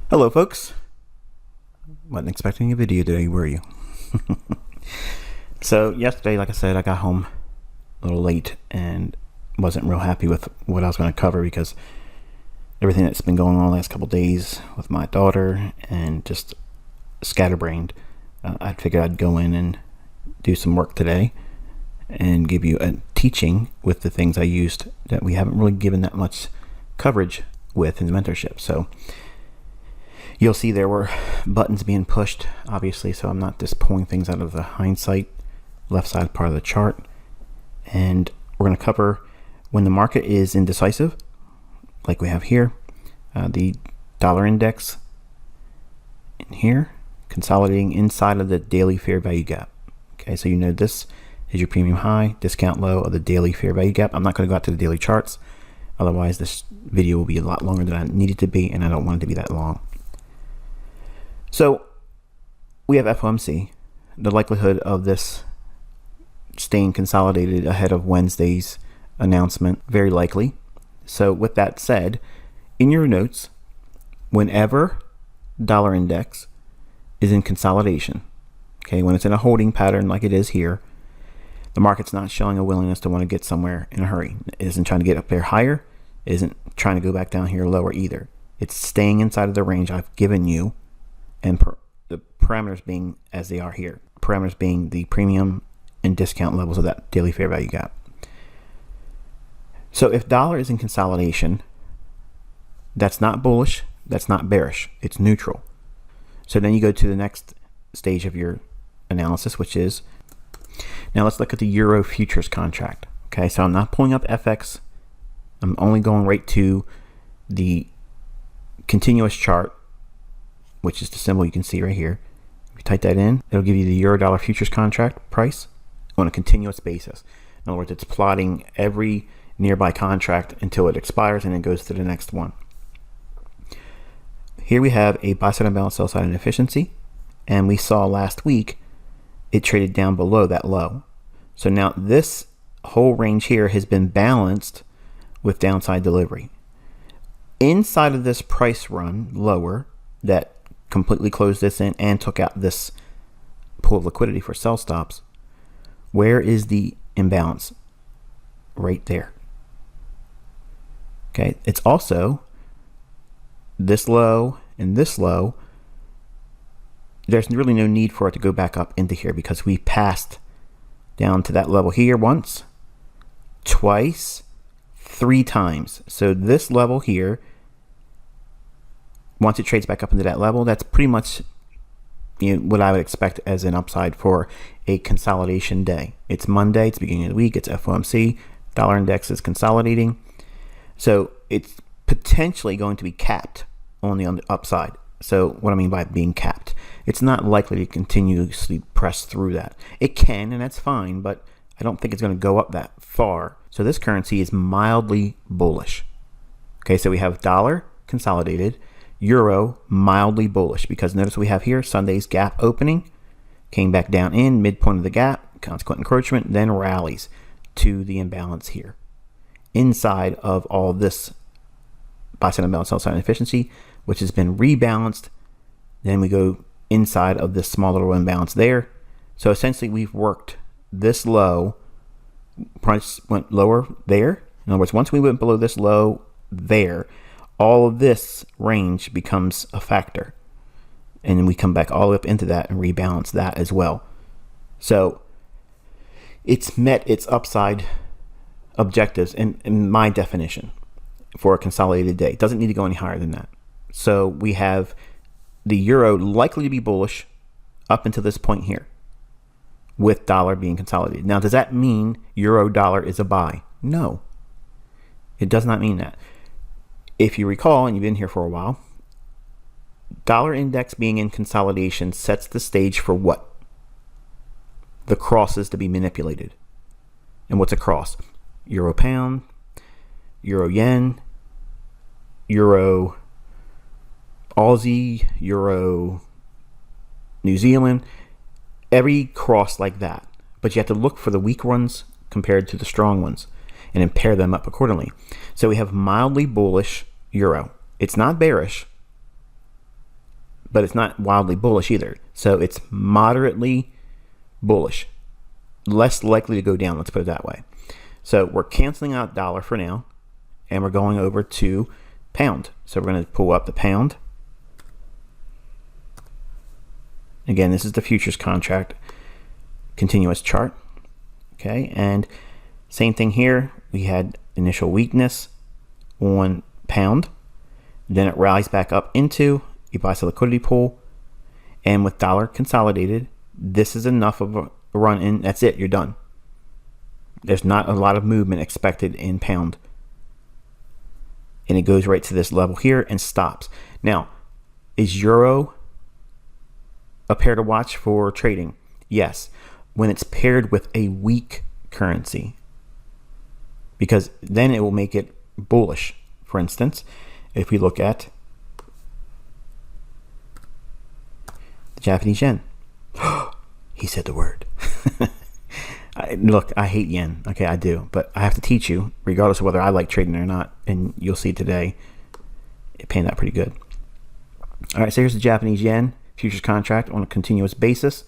Hello folks, wasn't expecting a video today, were you? So yesterday, like I said, I got home a little late and wasn't real happy with what I was going to cover because everything that's been going on the last couple days with my daughter and just scatterbrained. I figured I'd go in and do some work today and give you a teaching with the things I used that we haven't really given that much coverage with in the mentorship. So you'll see there were buttons being pushed, obviously, so I'm not just pulling things out of the hindsight left side part of the chart. And we're going to cover when the market is indecisive, like we have here, the dollar index in here, consolidating inside of the daily fair value gap. Okay, so you know this is your premium high, discount low of the daily fair value gap. I'm not going to go out to the daily charts, otherwise this video will be a lot longer than I need it to be, and I don't want it to be that long. So we have FOMC, the likelihood of this staying consolidated ahead of Wednesday's announcement, very likely. So with that said, in your notes, whenever dollar index is in consolidation, okay, when it's in a holding pattern like it is here, the market's not showing a willingness to want to get somewhere in a hurry. It isn't trying to get up there higher, it isn't trying to go back down here lower either. It's staying inside of the range I've given you, and the parameters being as they are here. Parameters being the premium and discount levels of that daily fair value gap. So if dollar is in consolidation, that's not bullish, that's not bearish, it's neutral. So then you go to the next stage of your analysis, which is, now let's look at the euro futures contract. Okay, so I'm not pulling up FX, I'm only going right to the continuous chart, which is the symbol you can see right here. If you type that in, it'll give you the euro dollar futures contract price on a continuous basis. In other words, it's plotting every nearby contract until it expires and then goes to the next one. Here we have a buy side imbalance, sell side inefficiency, and we saw last week it traded down below that low. So now this whole range here has been balanced with downside delivery. Inside of this price run lower that completely closed this in and took out this pool of liquidity for sell stops, where is the imbalance? Right there. Okay, it's also this low and this low. There's really no need for it to go back up into here because we passed down to that level here once, twice, 3 times. So this level here, once it trades back up into that level, that's pretty much what I would expect as an upside for a consolidation day. It's Monday, it's the beginning of the week, it's FOMC, dollar index is consolidating. So it's potentially going to be capped on the upside. So what I mean by being capped, it's not likely to continuously press through that. It can, and that's fine, but I don't think it's going to go up that far. So this currency is mildly bullish. Okay, so we have dollar consolidated, euro mildly bullish, because notice we have here Sunday's gap opening, came back down in midpoint of the gap, consequent encroachment, then rallies to the imbalance here. Inside of all this buy side imbalance, sell side inefficiency, which has been rebalanced, then we go inside of this small little imbalance there. So essentially we've worked this low, price went lower there. In other words, once we went below this low there, all of this range becomes a factor. And then we come back all the way up into that and rebalance that as well. So it's met its upside objectives in my definition for a consolidated day. It doesn't need to go any higher than that. So we have the euro likely to be bullish up until this point here with dollar being consolidated. Now, does that mean euro dollar is a buy? No, it does not mean that. If you recall, and you've been here for a while, dollar index being in consolidation sets the stage for what? The crosses to be manipulated. And what's a cross? Euro pound, euro yen, euro Aussie, euro New Zealand, every cross like that. But you have to look for the weak ones compared to the strong ones and then pair them up accordingly. So we have mildly bullish euro. It's not bearish. but it's not wildly bullish either. So it's moderately bullish, less likely to go down, let's put it that way. So we're canceling out dollar for now, and we're going over to pound. So we're going to pull up the pound. Again, this is the futures contract continuous chart. Okay, and same thing here. We had initial weakness on pound. Then it rallies back up into a buy sell liquidity pool. And with dollar consolidated, this is enough of a run in. That's it. You're done. There's not a lot of movement expected in pound. And it goes right to this level here and stops. Now, is euro a pair to watch for trading? Yes, when it's paired with a weak currency, because then it will make it bullish. For instance, if we look at the Japanese yen, he said the word. Look, I hate yen. Okay, I do, but I have to teach you, regardless of whether I like trading or not. And you'll see today, it panned out pretty good. All right, so here's the Japanese yen futures contract on a continuous basis.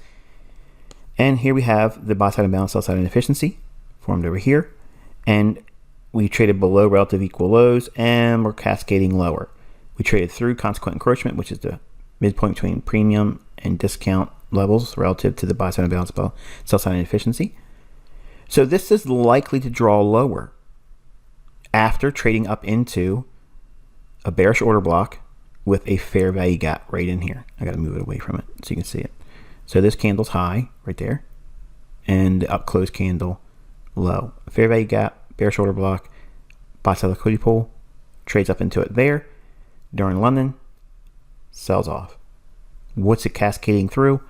And here we have the buy side imbalance, sell side inefficiency formed over here. And we traded below relative equal lows, and we're cascading lower. We traded through consequent encroachment, which is the midpoint between premium and discount levels relative to the buy side imbalance, sell side inefficiency. So this is likely to draw lower after trading up into a bearish order block with a fair value gap right in here. I got to move it away from it so you can see it. So this candle's high right there, and the up close candle low. Fair value gap, bearish order block, buy sell liquidity pool, trades up into it there. During London, sells off. What's it cascading through?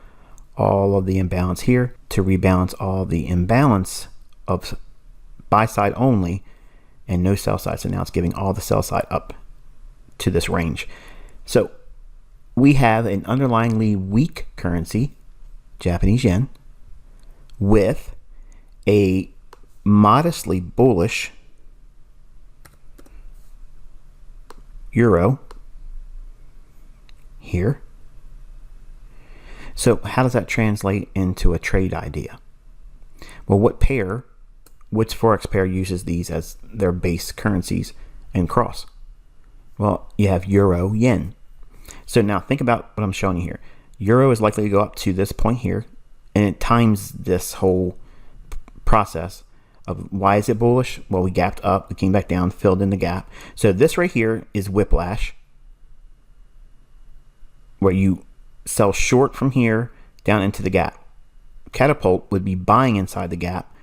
All of the imbalance here to rebalance all the imbalance of buy side only and no sell side. So now it's giving all the sell side up to this range. So we have an underlyingly weak currency, Japanese yen, with a modestly bullish euro here. So how does that translate into a trade idea? Well, which Forex pair uses these as their base currencies and cross? Well, you have euro, yen. So now think about what I'm showing you here. Euro is likely to go up to this point here, and it times this whole process of why is it bullish? Well, we gapped up, we came back down, filled in the gap. So this right here is whiplash, where you sell short from here down into the gap. Catapult would be buying inside the gap,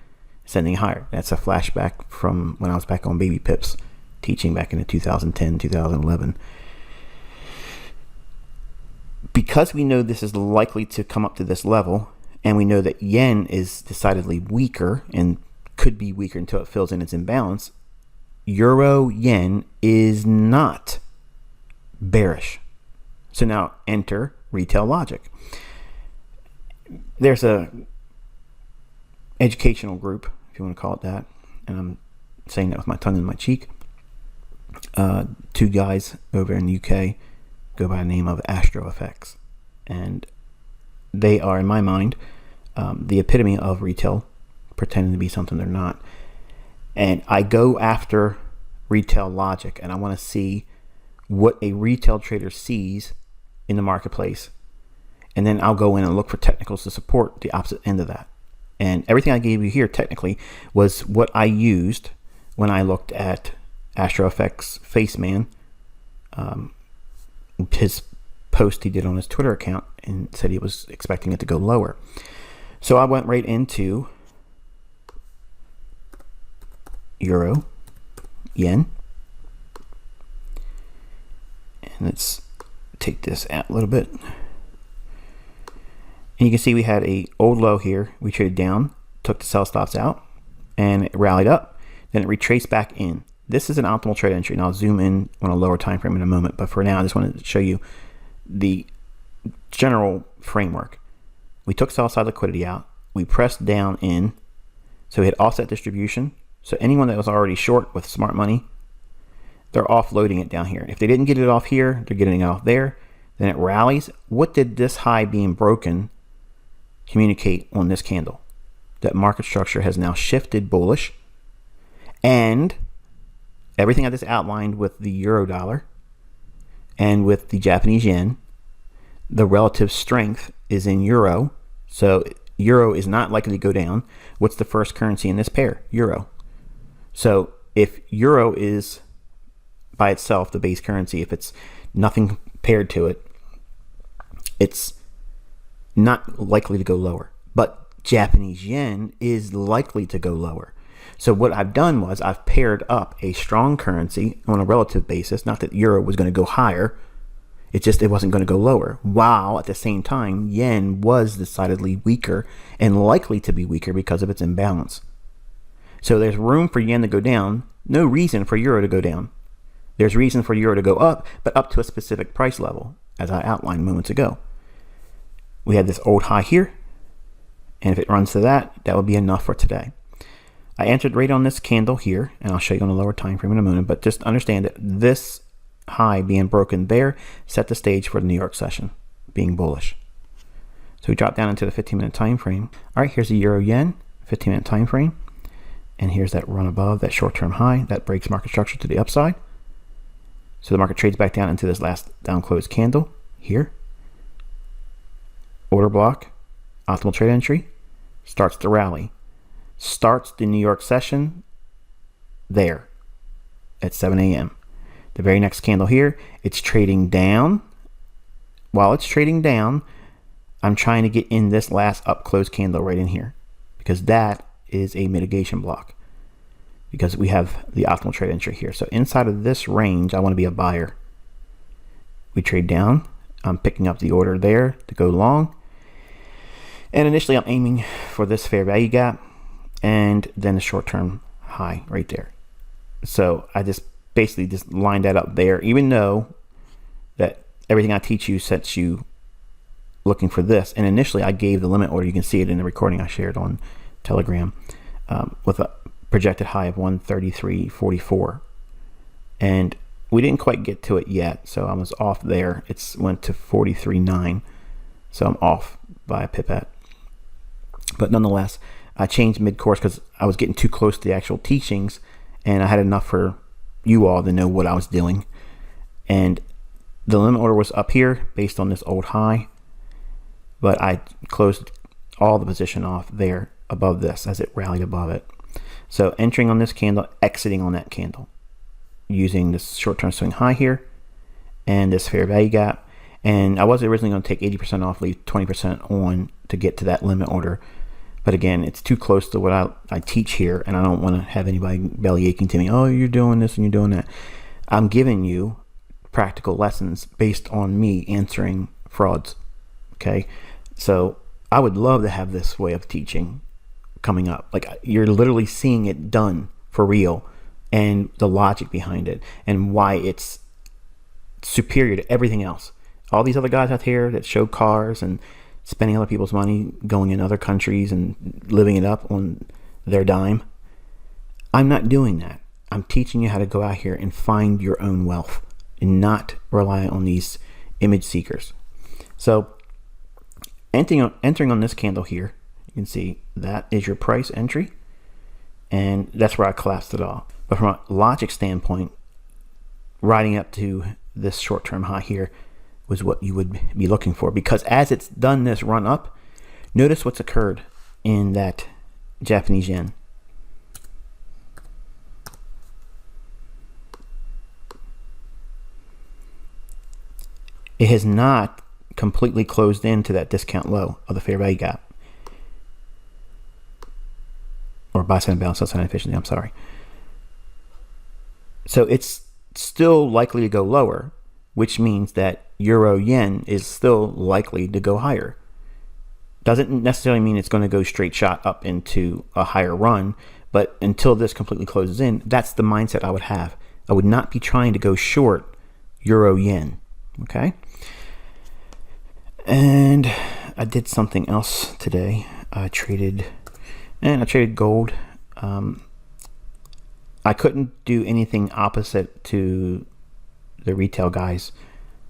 sending higher. That's a flashback from when I was back on Baby Pips teaching back in 2010, 2011. Because we know this is likely to come up to this level, and we know that yen is decidedly weaker and could be weaker until it fills in its imbalance, euro yen is not bearish. So now enter retail logic. There's a educational group, if you want to call it that, and I'm saying that with my tongue in my cheek. Two guys over in the UK go by the name of Astro Effects, and they are, in my mind, the epitome of retail, pretending to be something they're not. And I go after retail logic, and I want to see what a retail trader sees in the marketplace, and then I'll go in and look for technicals to support the opposite end of that. And everything I gave you here technically was what I used when I looked at Astro Effects Face Man, his post he did on his Twitter account, and said he was expecting it to go lower. So I went right into euro, yen, and let's take this out a little bit. And you can see we had a old low here. We traded down, took the sell stops out, and it rallied up. Then it retraced back in. This is an optimal trade entry, and I'll zoom in on a lower time frame in a moment. But for now, I just wanted to show you the general framework. We took sell side liquidity out. We pressed down in. So we had offset distribution. So anyone that was already short with smart money, they're offloading it down here. If they didn't get it off here, they're getting it off there. then it rallies. What did this high being broken communicate on this candle? That market structure has now shifted bullish, and everything I just outlined with the euro dollar and with the Japanese yen, the relative strength is in euro. So euro is not likely to go down. What's the first currency in this pair? Euro. So if euro is by itself the base currency, if it's nothing paired to it, it's not likely to go lower. But Japanese yen is likely to go lower. So what I've done was I've paired up a strong currency on a relative basis. Not that euro was going to go higher. It's just it wasn't going to go lower. While at the same time, yen was decidedly weaker and likely to be weaker because of its imbalance. So there's room for yen to go down. No reason for euro to go down. There's reason for euro to go up, but up to a specific price level, as I outlined moments ago. We had this old high here, and if it runs to that, that would be enough for today. I entered right on this candle here, and I'll show you on the lower time frame in a moment, but just understand that this high being broken there set the stage for the New York session being bullish. So we drop down into the 15-minute time frame. All right, here's the euro yen 15-minute time frame, and here's that run above that short-term high that breaks market structure to the upside. So the market trades back down into this last down close candle here. Order block, optimal trade entry, starts the rally. Starts the New York session there at 7 a.m. The very next candle here, it's trading down. While it's trading down, I'm trying to get in this last up close candle right in here, because that is a mitigation block, because we have the optimal trade entry here. So inside of this range, I want to be a buyer. We trade down. I'm picking up the order there to go long. And initially I'm aiming for this fair value gap and then the short-term high right there. So I just basically just lined that up there, even though that everything I teach you sets you looking for this. And initially I gave the limit order. You can see it in the recording I shared on Telegram, with a projected high of 133.44. And we didn't quite get to it yet, so I was off there. It's went to 43.9, so I'm off by a pipette. But nonetheless, I changed mid-course because I was getting too close to the actual teachings, and I had enough for you all to know what I was doing. And the limit order was up here based on this old high, but I closed all the position off there above this as it rallied above it. So entering on this candle, exiting on that candle, using this short-term swing high here and this fair value gap. And I was originally going to take 80% off, leave 20% on to get to that limit order. But again, it's too close to what I teach here, and I don't want to have anybody belly aching to me, oh, you're doing this and you're doing that. I'm giving you practical lessons based on me answering frauds. Okay? So I would love to have this way of teaching coming up. Like, you're literally seeing it done for real, and the logic behind it, and why it's superior to everything else. All these other guys out here that show cars and spending other people's money, going in other countries and living it up on their dime. I'm not doing that. I'm teaching you how to go out here and find your own wealth and not rely on these image seekers. So entering on this candle here, you can see that is your price entry, and that's where I collapsed it all. But from a logic standpoint, riding up to this short-term high here was what you would be looking for, because as it's done this run up, notice what's occurred in that Japanese yen. It has not completely closed into that discount low of the fair value gap, or buy side balance, sell side inefficiency, I'm sorry. So it's still likely to go lower, which means that euro yen is still likely to go higher. Doesn't necessarily mean it's going to go straight shot up into a higher run, but until this completely closes in, that's the mindset I would have. I would not be trying to go short euro yen. Okay. And I did something else today. I traded gold. I couldn't do anything opposite to the retail guys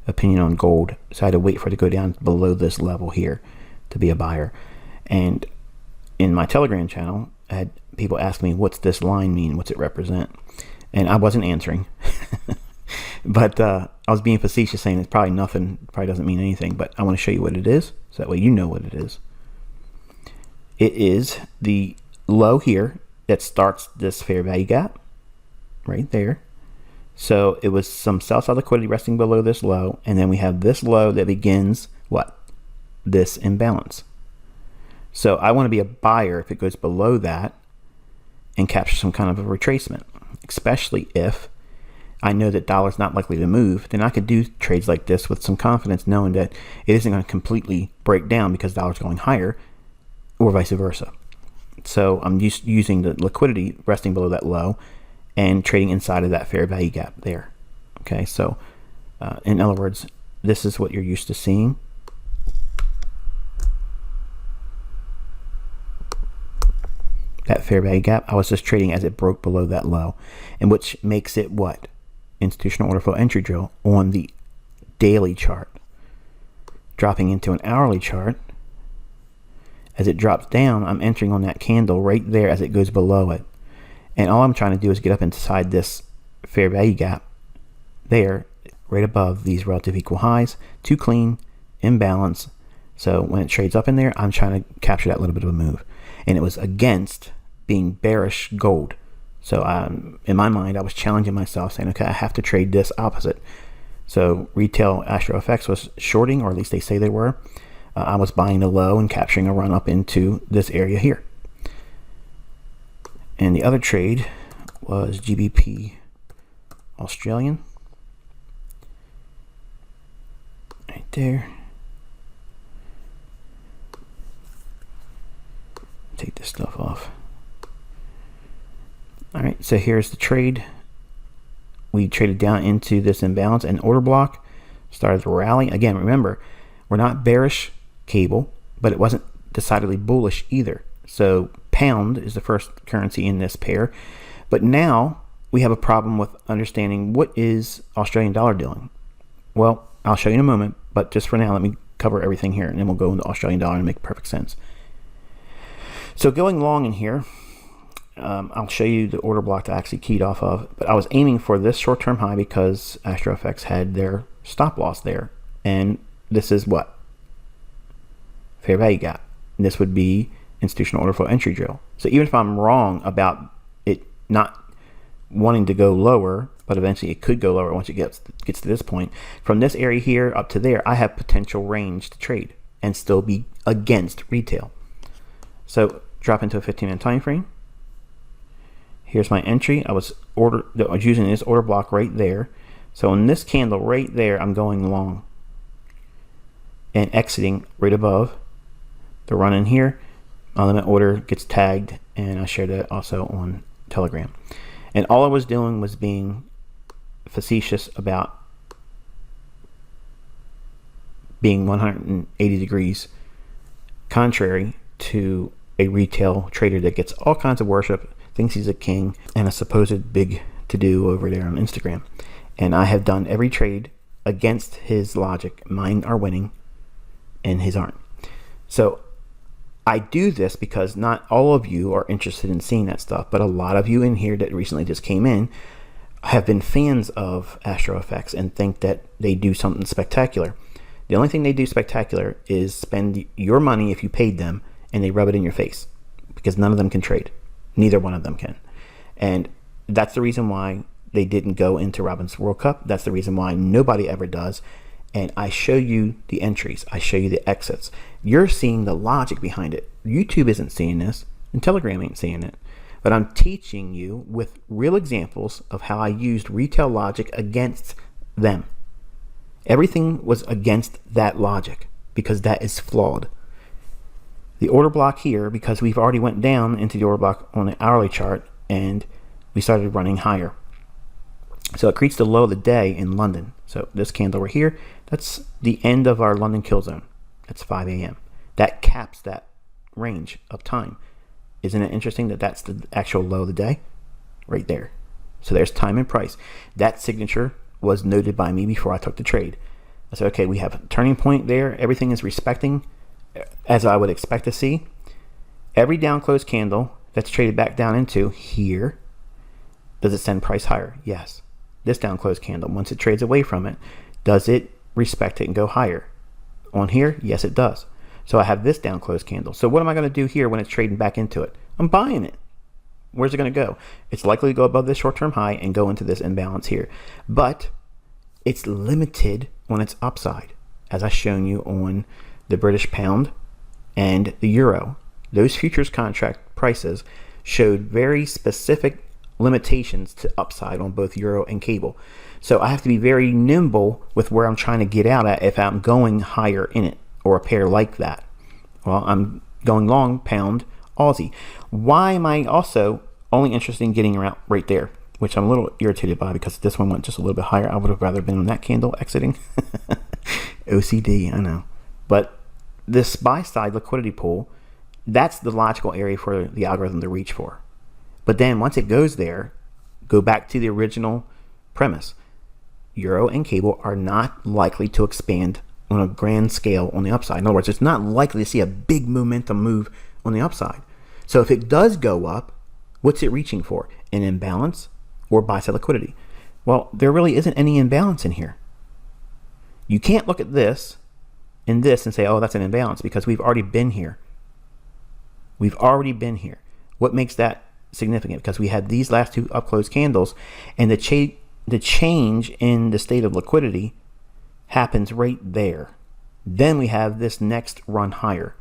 opinion on gold, so I had to wait for it to go down below this level here to be a buyer. And in my Telegram channel, I had people ask me, what's this line mean? What's it represent? And I wasn't answering. But I was being facetious, saying it's probably nothing, probably doesn't mean anything, but I want to show you what it is, so that way you know what it is. It is the low here that starts this fair value gap, right there. So it was some sell-side liquidity resting below this low, and then we have this low that begins what? This imbalance. So I want to be a buyer if it goes below that and capture some kind of a retracement, especially if I know that dollar's not likely to move. Then I could do trades like this with some confidence, knowing that it isn't going to completely break down because dollar's going higher, or vice versa. So I'm using the liquidity resting below that low and trading inside of that fair value gap there. Okay, so in other words, this is what you're used to seeing. That fair value gap, I was just trading as it broke below that low, and which makes it what? Institutional order flow entry drill on the daily chart. Dropping into an hourly chart, as it drops down, I'm entering on that candle right there as it goes below it. And all I'm trying to do is get up inside this fair value gap there, right above these relative equal highs. Too clean, imbalance. So when it trades up in there, I'm trying to capture that little bit of a move. And it was against being bearish gold. So in my mind, I was challenging myself, saying, okay, I have to trade this opposite. So retail Astro FX was shorting, or at least they say they were. I was buying the low and capturing a run up into this area here. And the other trade was GBP Australian. Right there. Take this stuff off. All right, so here's the trade. We traded down into this imbalance and order block, started to rally. Again, remember, we're not bearish cable, but it wasn't decidedly bullish either. So pound is the first currency in this pair. But now we have a problem with understanding what is Australian dollar doing. Well, I'll show you in a moment, but just for now, let me cover everything here, and then we'll go into Australian dollar and make perfect sense. So going long in here, I'll show you the order block that I actually keyed off of, but I was aiming for this short-term high because Astro FX had their stop loss there, and this is what? Fair value gap. And this would be institutional order flow entry drill. So even if I'm wrong about it not wanting to go lower, but eventually it could go lower once it gets to this point, from this area here up to there, I have potential range to trade and still be against retail. So drop into a 15-minute time frame. Here's my entry. I was using this order block right there. So in this candle right there, I'm going long and exiting right above the run in here. My limit order gets tagged, and I shared that also on Telegram. And all I was doing was being facetious about being 180 degrees contrary to a retail trader that gets all kinds of worship, thinks he's a king, and a supposed big to-do over there on Instagram. And I have done every trade against his logic. Mine are winning and his aren't. So I do this because not all of you are interested in seeing that stuff, but a lot of you in here that recently just came in have been fans of Astro FX and think that they do something spectacular. The only thing they do spectacular is spend your money if you paid them, and they rub it in your face, because none of them can trade. Neither one of them can. And that's the reason why they didn't go into Robin's World Cup. That's the reason why nobody ever does. And I show you the entries. I show you the exits. You're seeing the logic behind it. YouTube isn't seeing this, and Telegram ain't seeing it. But I'm teaching you with real examples of how I used retail logic against them. Everything was against that logic because that is flawed. The order block here, because we've already went down into the order block on the hourly chart and we started running higher. So it creates the low of the day in London. So this candle right here, that's the end of our London kill zone. That's 5 a.m. That caps that range of time. Isn't it interesting that that's the actual low of the day? Right there. So there's time and price. That signature was noted by me before I took the trade. I said, okay, we have a turning point there. Everything is respecting as I would expect to see. Every down close candle that's traded back down into here, does it send price higher? Yes. This down close candle, once it trades away from it, does it respect it and go higher? On here, yes, it does. So I have this down close candle. So what am I going to do here when it's trading back into it? I'm buying it. Where's it going to go? It's likely to go above this short-term high and go into this imbalance here. But it's limited on its upside, as I've shown you on the British pound and the euro. Those futures contract prices showed very specific limitations to upside on both euro and cable. So I have to be very nimble with where I'm trying to get out at if I'm going higher in it or a pair like that. Well, I'm going long pound Aussie. Why am I also only interested in getting around right there, which I'm a little irritated by because this one went just a little bit higher. I would have rather been on that candle exiting. OCD, I know. But this buy side liquidity pool, that's the logical area for the algorithm to reach for. But then once it goes there, go back to the original premise. Euro and cable are not likely to expand on a grand scale on the upside. In other words, it's not likely to see a big momentum move on the upside. So if it does go up, what's it reaching for? An imbalance or buy side liquidity? Well, there really isn't any imbalance in here. You can't look at this and this and say, oh, that's an imbalance, because we've already been here. We've already been here. What makes that significant? Because we had these last two up close candles, and the change in the state of liquidity happens right there. Then we have this next run higher,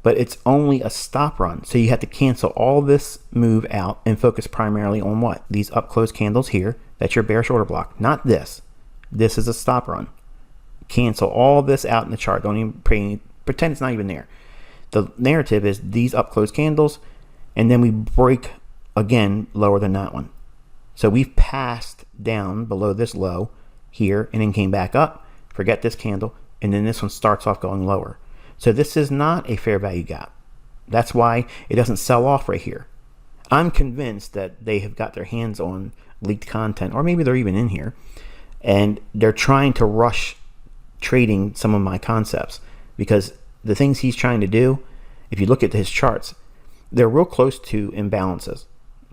but it's only a stop run. So you have to cancel all this move out and focus primarily on what? These up close candles here. That's your bearish order block, not this. This is a stop run. Cancel all this out in the chart. Don't even pretend it's not even there. The narrative is these up close candles, and then we break again lower than that one. So we've passed down below this low here and then came back up. Forget this candle, and then this one starts off going lower. So this is not a fair value gap. That's why it doesn't sell off right here. I'm convinced that they have got their hands on leaked content, or maybe they're even in here, and they're trying to rush trading some of my concepts, because the things he's trying to do, if you look at his charts, they're real close to imbalances,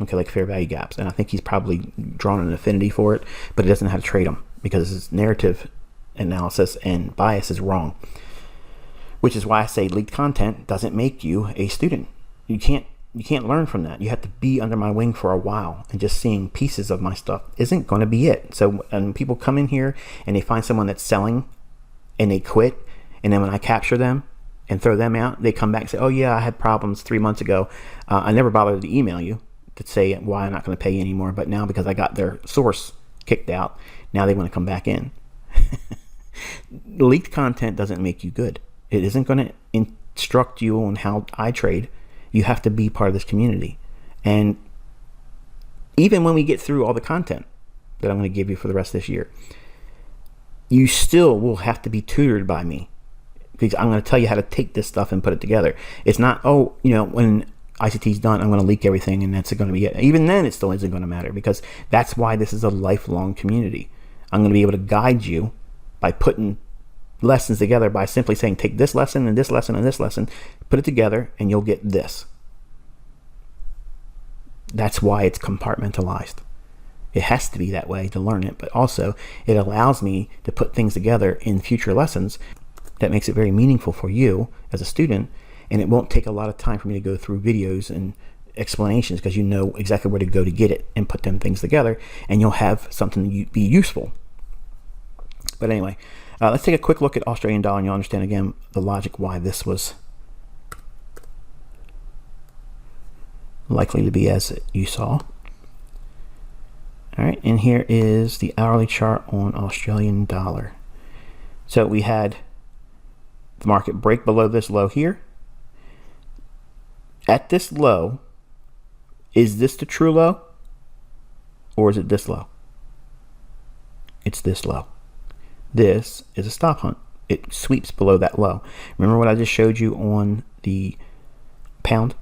okay, like fair value gaps. And I think he's probably drawn an affinity for it, but he doesn't know how to trade them because his narrative analysis and bias is wrong. Which is why I say leaked content doesn't make you a student. You can't learn from that. You have to be under my wing for a while, and just seeing pieces of my stuff isn't going to be it. So when people come in here and they find someone that's selling and they quit, and then when I capture them and throw them out, they come back and say, oh yeah, I had problems 3 months ago. I never bothered to email you to say why I'm not going to pay you anymore, but now because I got their source kicked out, now they want to come back in. Leaked content doesn't make you good. It isn't going to instruct you on how I trade. You have to be part of this community. And even when we get through all the content that I'm going to give you for the rest of this year, you still will have to be tutored by me, because I'm going to tell you how to take this stuff and put it together. It's not, oh, when ICT's done, I'm going to leak everything and that's going to be it. Even then, it still isn't going to matter, because that's why this is a lifelong community. I'm going to be able to guide you by putting lessons together, by simply saying, take this lesson and this lesson and this lesson, put it together, and you'll get this. That's why it's compartmentalized. It has to be that way to learn it, but also it allows me to put things together in future lessons that makes it very meaningful for you as a student, and it won't take a lot of time for me to go through videos and explanations, because you know exactly where to go to get it and put them things together, and you'll have something to be useful. But anyway, let's take a quick look at Australian dollar, and you'll understand again the logic why this was likely to be as you saw. All right, and here is the hourly chart on Australian dollar. So we had the market break below this low here. At this low, is this the true low, or is it this low? It's this low. This is a stop hunt. It sweeps below that low. Remember what I just showed you on the pound?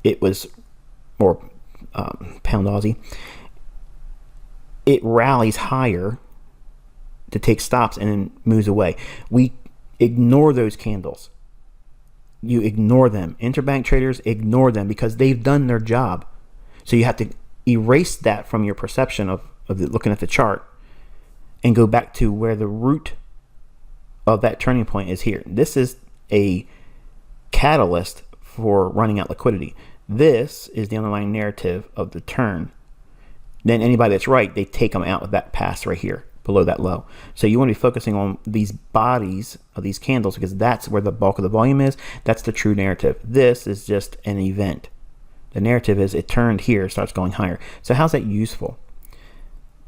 It was, or pound Aussie. It rallies higher to take stops and then moves away. We ignore those candles. You ignore them. Interbank traders ignore them because they've done their job. So you have to erase that from your perception of looking at the chart and go back to where the root of that turning point is here. This is a catalyst for running out liquidity. This is the underlying narrative of the turn. Then anybody that's right, they take them out with that pass right here below that low. So you want to be focusing on these bodies of these candles because that's where the bulk of the volume is. That's the true narrative. This is just an event. The narrative is it turned here, starts going higher. So how's that useful?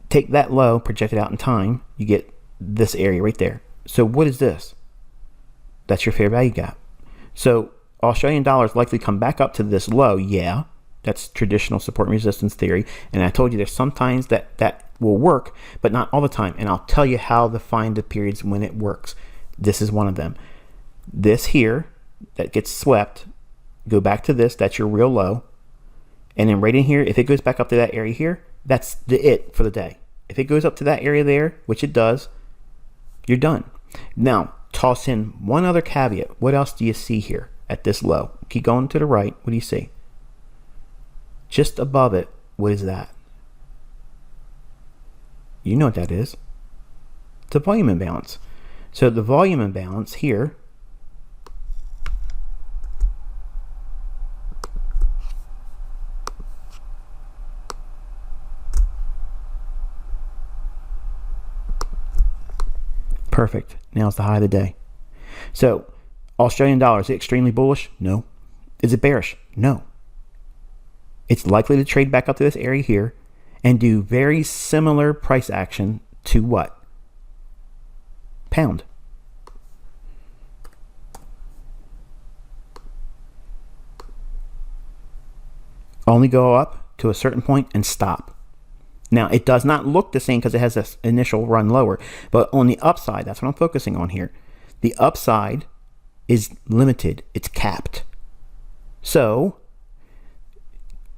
Take that low, project it out in time, you get this area right there. So what is this? That's your fair value gap. So Australian dollars likely come back up to this low. Yeah, that's traditional support and resistance theory. And I told you there's sometimes that will work, but not all the time. And I'll tell you how to find the periods when it works. This is one of them. This here that gets swept, go back to this, that's your real low. And then right in here, if it goes back up to that area here, that's it for the day. If it goes up to that area there, which it does, you're done. Now, toss in one other caveat. What else do you see here at this low? Keep going to the right. What do you see? Just above it, what is that? You know what that is. It's a volume imbalance. So the volume imbalance here perfect. Now it's the high of the day. So Australian dollar, is it extremely bullish? No. Is it bearish? No. It's likely to trade back up to this area here and do very similar price action to what? Pound. Only go up to a certain point and stop. Now, it does not look the same because it has this initial run lower, but on the upside, that's what I'm focusing on here. The upside is limited. It's capped. So,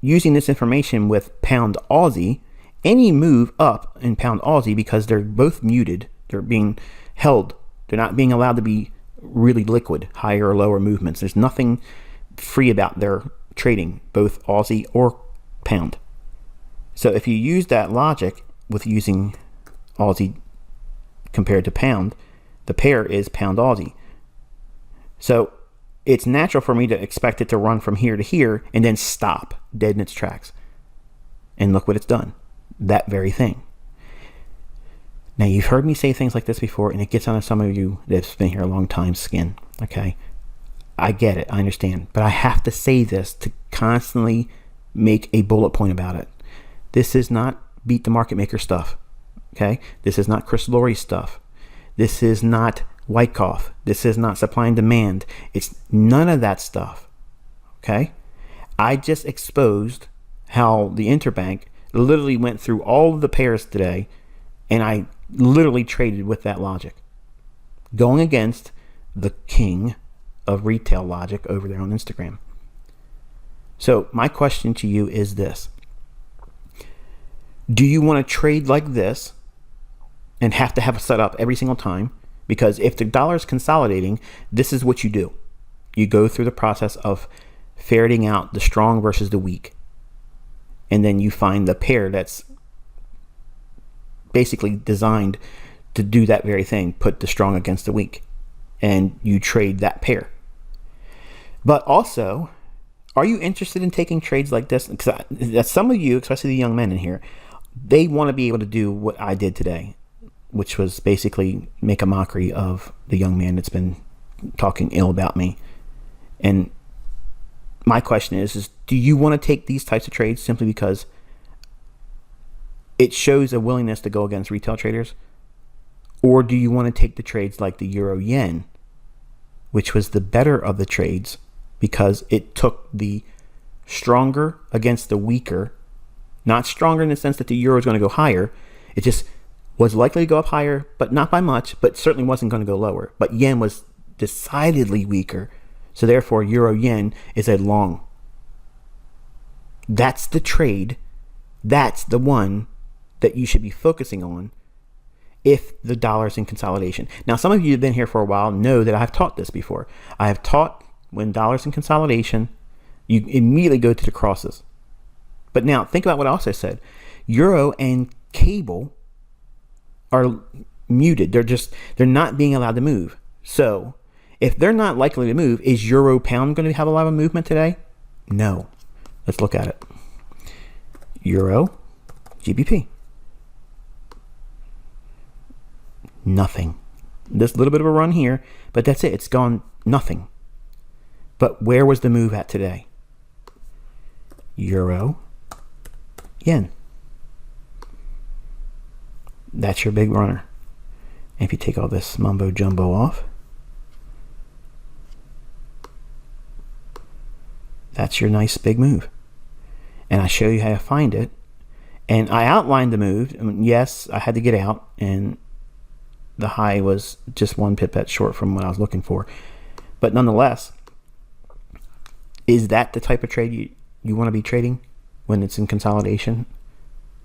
using this information with pound Aussie, any move up in pound Aussie, because they're both muted, they're being held, they're not being allowed to be really liquid, higher or lower movements. There's nothing free about their trading, both Aussie or pound. So if you use that logic with using Aussie compared to pound, the pair is pound Aussie. So it's natural for me to expect it to run from here to here and then stop dead in its tracks. And look what it's done. That very thing. Now, you've heard me say things like this before, and it gets on some of you that's been here a long time skin. Okay? I get it. I understand. But I have to say this to constantly make a bullet point about it. This is not beat the market maker stuff. Okay? This is not Chris Laurie stuff. This is not Wyckoff. This is not supply and demand. It's none of that stuff. Okay? I just exposed how the Interbank literally went through all of the pairs today, and I literally traded with that logic, going against the king of retail logic over there on Instagram. So my question to you is this. Do you want to trade like this and have to have a setup every single time? Because if the dollar is consolidating, this is what you do. You go through the process of ferreting out the strong versus the weak. And then you find the pair that's basically designed to do that very thing, put the strong against the weak. And you trade that pair. But also, are you interested in taking trades like this? Because some of you, especially the young men in here, they want to be able to do what I did today, which was basically make a mockery of the young man that's been talking ill about me. And my question is do you want to take these types of trades simply because it shows a willingness to go against retail traders? Or do you want to take the trades like the euro yen, which was the better of the trades because it took the stronger against the weaker, not stronger in the sense that the euro is going to go higher. It just was likely to go up higher, but not by much, but certainly wasn't going to go lower. But yen was decidedly weaker. So therefore, euro yen is a long. That's the trade. That's the one that you should be focusing on. if the dollar's in consolidation. Now, some of you have been here for a while know that I've taught this before. I have taught when dollar's in consolidation, you immediately go to the crosses. But now think about what I also said. Euro and cable are muted. They're not being allowed to move. So if they're not likely to move, is euro pound going to have a lot of movement today? No. Let's look at it. Euro, GBP. Nothing. This little bit of a run here, but that's it. It's gone nothing. But where was the move at today? Euro, yen. That's your big runner. And if you take all this mumbo jumbo off, that's your nice big move. And I show you how to find it. And I outlined the move. I mean, yes, I had to get out, and the high was just one pipette short from what I was looking for. But nonetheless, is that the type of trade you want to be trading when it's in consolidation?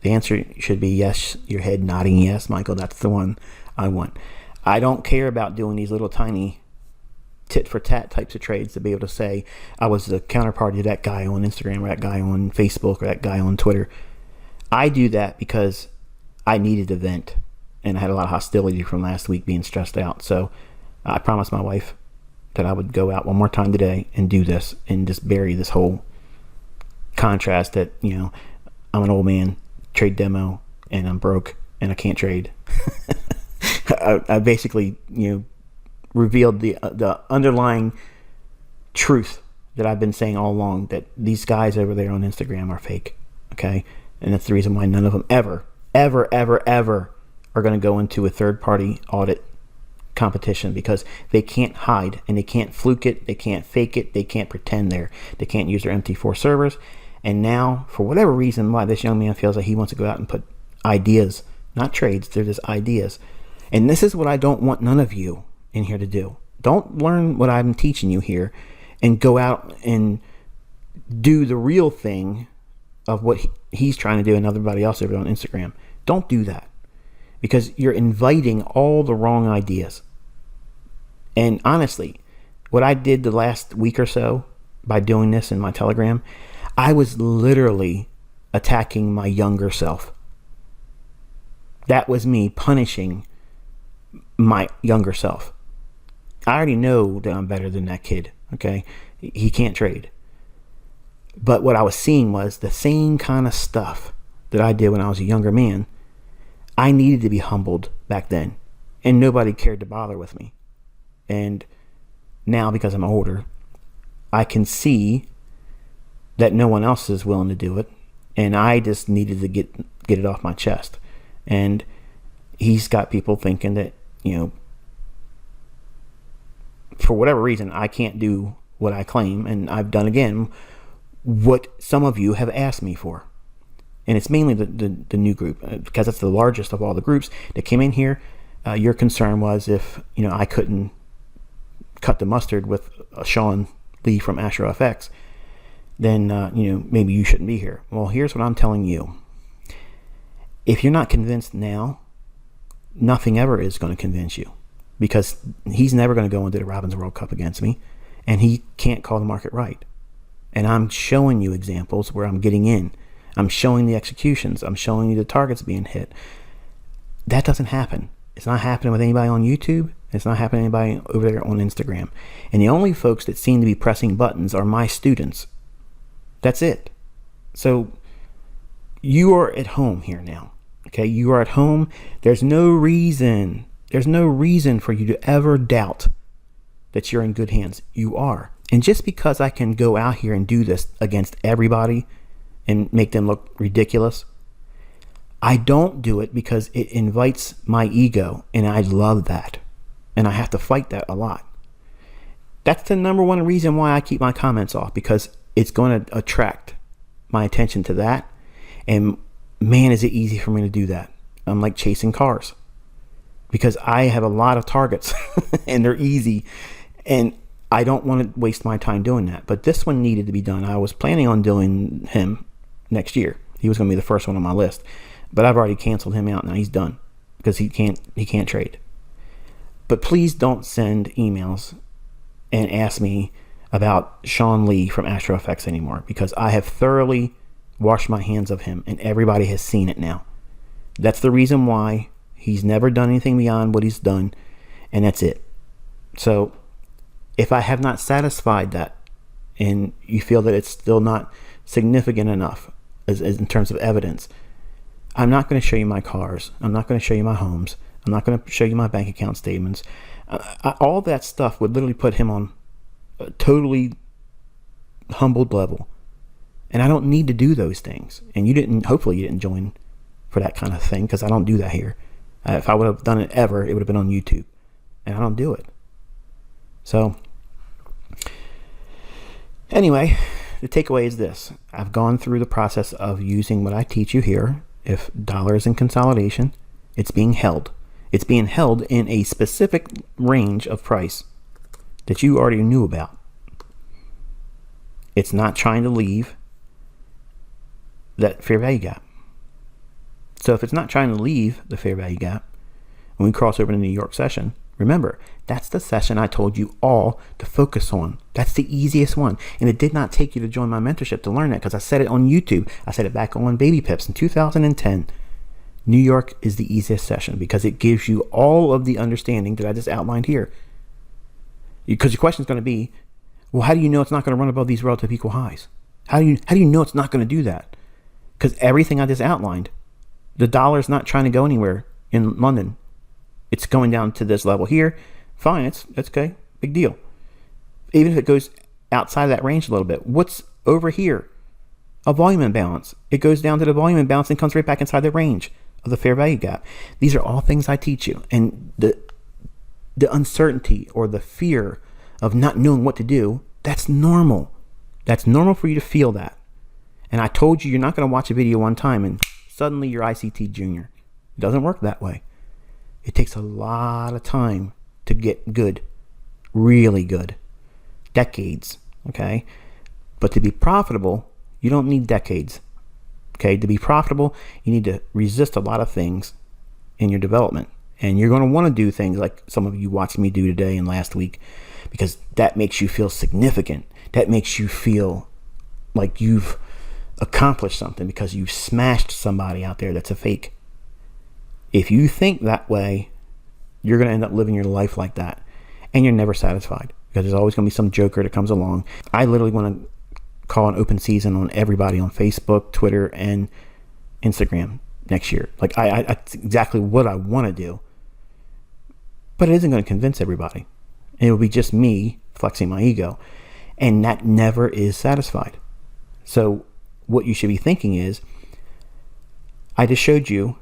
The answer should be yes. Your head nodding yes, Michael, that's the one I want. I don't care about doing these little tiny tit for tat types of trades to be able to say I was the counterparty to that guy on Instagram or that guy on Facebook or that guy on Twitter. I do that because I needed to vent, and I had a lot of hostility from last week being stressed out. So I promised my wife that I would go out one more time today and do this and just bury this whole contrast that, I'm an old man, trade demo, and I'm broke and I can't trade. I basically, revealed the underlying truth that I've been saying all along, that these guys over there on Instagram are fake. Okay. And that's the reason why none of them ever are going to go into a third-party audit competition, because they can't hide and they can't fluke it, they can't fake it, they can't pretend they can't use their MT4 servers. And now, for whatever reason, why this young man feels like he wants to go out and put ideas, not trades, they're just ideas. And this is what I don't want none of you in here to do. Don't learn what I'm teaching you here and go out and do the real thing of what he's trying to do and everybody else over on Instagram. Don't do that, because you're inviting all the wrong ideas. And honestly, what I did the last week or so by doing this in my Telegram, I was literally attacking my younger self. That was me punishing my younger self. I already know that I'm better than that kid, okay? He can't trade. But what I was seeing was the same kind of stuff that I did when I was a younger man. I needed to be humbled back then, and nobody cared to bother with me. And now, because I'm older, I can see that no one else is willing to do it, and I just needed to get it off my chest. And he's got people thinking that, for whatever reason, I can't do what I claim, and I've done again what some of you have asked me for. And it's mainly the new group, because that's the largest of all the groups that came in here. Your concern was if I couldn't cut the mustard with Sean Lee from Astro FX, then maybe you shouldn't be here. Well, here's what I'm telling you. If you're not convinced now, nothing ever is going to convince you, because he's never going to go into the Robbins World Cup against me, and he can't call the market right. And I'm showing you examples where I'm getting in. I'm showing the executions. I'm showing you the targets being hit. That doesn't happen. It's not happening with anybody on YouTube. It's not happening with anybody over there on Instagram. And the only folks that seem to be pressing buttons are my students. That's it. So you are at home here now. Okay, you are at home. There's no reason for you to ever doubt that you're in good hands. You are. And just because I can go out here and do this against everybody and make them look ridiculous, I don't do it because it invites my ego, and I love that. And I have to fight that a lot. That's the number one reason why I keep my comments off, because it's going to attract my attention to that. And man, is it easy for me to do that. I'm like chasing cars, because I have a lot of targets and they're easy, and I don't want to waste my time doing that. But this one needed to be done. I was planning on doing him next year. He was going to be the first one on my list, but I've already canceled him out. Now he's done, because he can't trade. But please don't send emails and ask me about Sean Lee from Astro Effects anymore, because I have thoroughly washed my hands of him and everybody has seen it now. That's the reason why he's never done anything beyond what he's done, and that's it. So if I have not satisfied that and you feel that it's still not significant enough as in terms of evidence, I'm not going to show you my cars. I'm not going to show you my homes. I'm not going to show you my bank account statements. All that stuff would literally put him on a totally humbled level. And I don't need to do those things. And hopefully you didn't join for that kind of thing, because I don't do that here. If I would have done it ever, it would have been on YouTube. And I don't do it. So anyway, the takeaway is this. I've gone through the process of using what I teach you here. If dollar is in consolidation, it's being held. It's being held in a specific range of price that you already knew about. It's not trying to leave that fair value gap. So if it's not trying to leave the fair value gap, when we cross over to the New York session, remember, that's the session I told you all to focus on. That's the easiest one. And it did not take you to join my mentorship to learn that, because I said it on YouTube. I said it back on Baby Pips in 2010. New York is the easiest session because it gives you all of the understanding that I just outlined here. Because your question is going to be, well, how do you know it's not going to run above these relative equal highs? How do you know it's not going to do that? Because everything I just outlined, the dollar is not trying to go anywhere in London. It's going down to this level here. Fine, that's okay, big deal. Even if it goes outside of that range a little bit, what's over here? A volume imbalance. It goes down to the volume imbalance and comes right back inside the range of the fair value gap. These are all things I teach you. And the uncertainty or the fear of not knowing what to do, that's normal. That's normal for you to feel that. And I told you, you're not going to watch a video one time and suddenly you're ICT junior. It doesn't work that way. It takes a lot of time to get good, really good. Decades, okay? But to be profitable, you don't need decades. Okay, to be profitable, you need to resist a lot of things in your development. And you're going to want to do things like some of you watched me do today and last week, because that makes you feel significant. That makes you feel like you've accomplished something because you smashed somebody out there that's a fake. If you think that way, you're going to end up living your life like that. And you're never satisfied, because there's always going to be some joker that comes along. I literally want to call an open season on everybody on Facebook, Twitter, and Instagram next year. Like that's exactly what I want to do. But it isn't going to convince everybody. It will be just me flexing my ego. And that never is satisfied. So what you should be thinking is, I just showed you